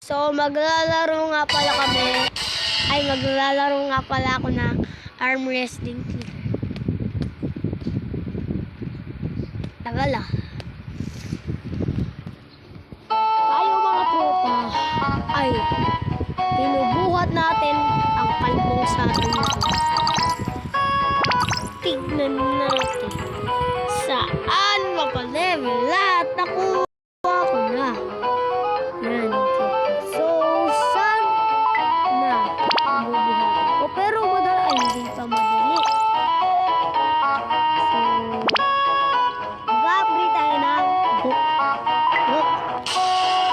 So, maglalaro nga pala kami. Maglalaro nga pala ako ng arm wrestling. Tagal ah. Tayo mga tropa ay pinubuhat natin ang kalbong sabi nito. Tignan natin saan mapalevel lahat nakuha ko na. Yan. So, saan na bubuhatin ko? Pero madala ay hindi pa madali. So, mag-upgrade tayo ng book.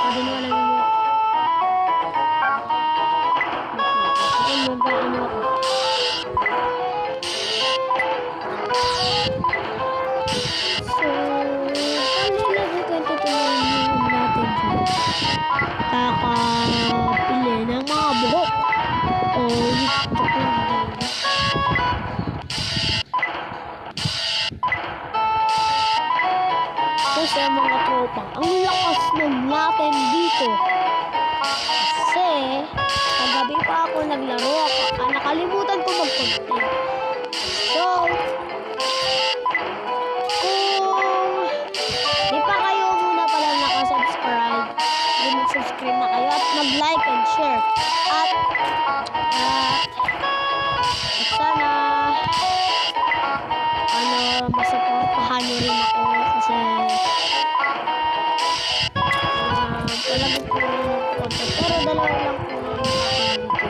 Pwede na lang yung book. Ayun, magkakano ako. So, palilago 22 natin dyan. Kakapili ng mga buhok. Kasi mga tropa, ang lakas ng natin dito. Kasi, kagabi pa ako naglaro. Nakalimutan ko mag-content. So, kung di pa kayo muna pala nakasubscribe, mag-subscribe na kayo at mag-like and share. At sana masuportahan nyo rin ako kasi talagang po content. Pero dalawa lang po ang aking video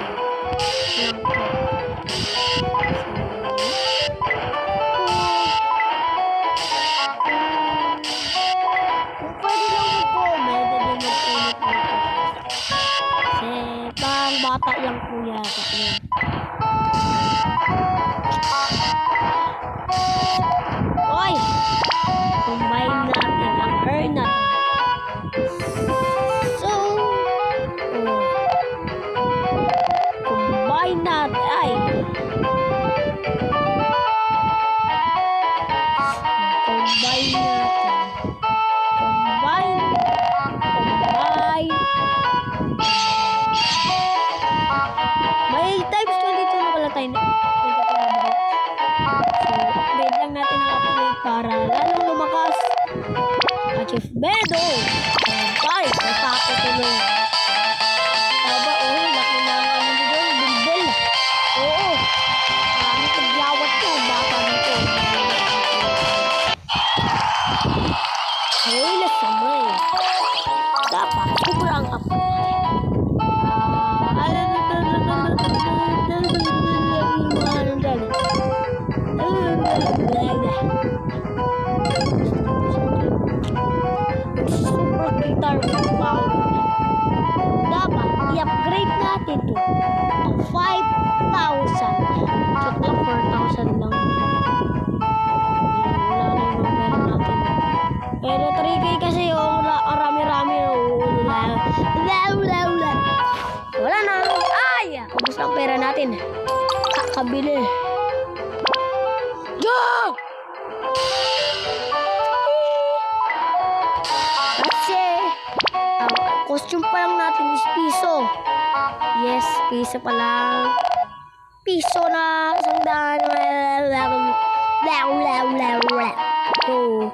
lang po. Kung pwede lang mag-comment, hindi mag-comment na po. Kasi pang bata lang po yata yun. Oy! Combine natin ang hair natin. So, combine natin. Combine natin. Combine. May times 22 na pala tayo. 22 na ba? So, upgrade lang natin ang upgrade para lalong lumakas. Chief Bedo! Tayo, natako tuloy. Taba, laki na ang ano doon, bilbil. Oo, marami pagyawat ko, bata nito. Hoy, lasamay. Dapat, sobrang upgrade. Super guitar power. Dapat i-upgrade natin to 5,000. Check lang, 4,000 lang. Wala na yung mga pera natin. Pero 3K kasi yung rami-rami. Wala na. Ay! Ubus lang pera natin. Kakabili. Kasi costume pa lang natin is piso. Yes, piso pa lang. Piso na sandaan. So,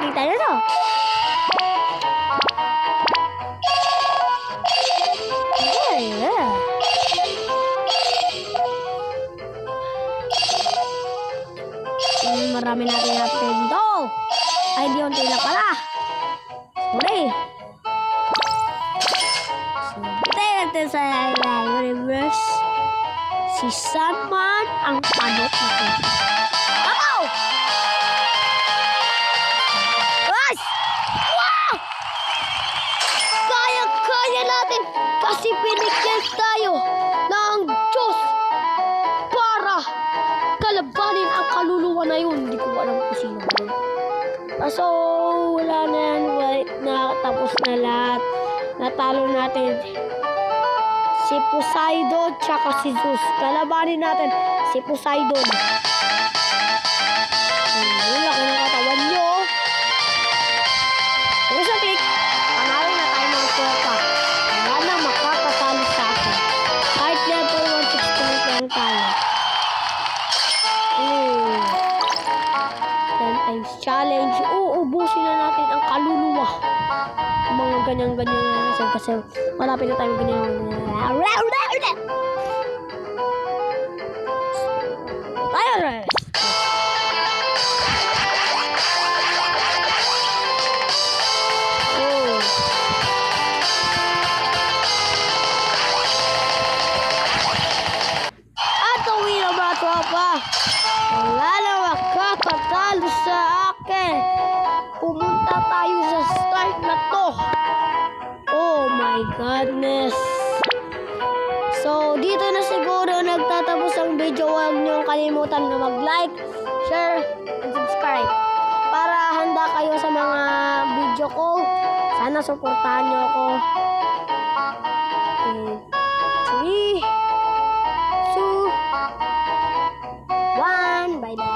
kita nyo to. Yeah. Marami natin natin dito. Ay, di unti lang pala. Sorry. So, tayo natin sa reverse. Si Sandman ang panot natin. Wow! Guys! Wow! Kaya natin kasi pinigyan tayo ng Diyos para kalabanin ang kaluluwa na yun. Hindi ko alam kung sino ba yun. So, wala na yan. Tapos na lahat. Natalo natin si Poseidon tsaka si Zeus. Kalabanin natin si Poseidon. Laki ng katawan nyo. Kung isang click, panalo na tayo mga tropa. mag-save kasi malapit na tayo ganyan. Tayo rin! Oh. At uwi na mga tropa. Wala na makakatalo sa akin. Pumunta tayo sa start na to. Oh my goodness. So, dito na siguro nagtatapos ang video. Huwag niyong kalimutan na mag-like, share, and subscribe. Para handa kayo sa mga video ko. Sana suportahan niyo ako. 3, 2, 1, bye-bye.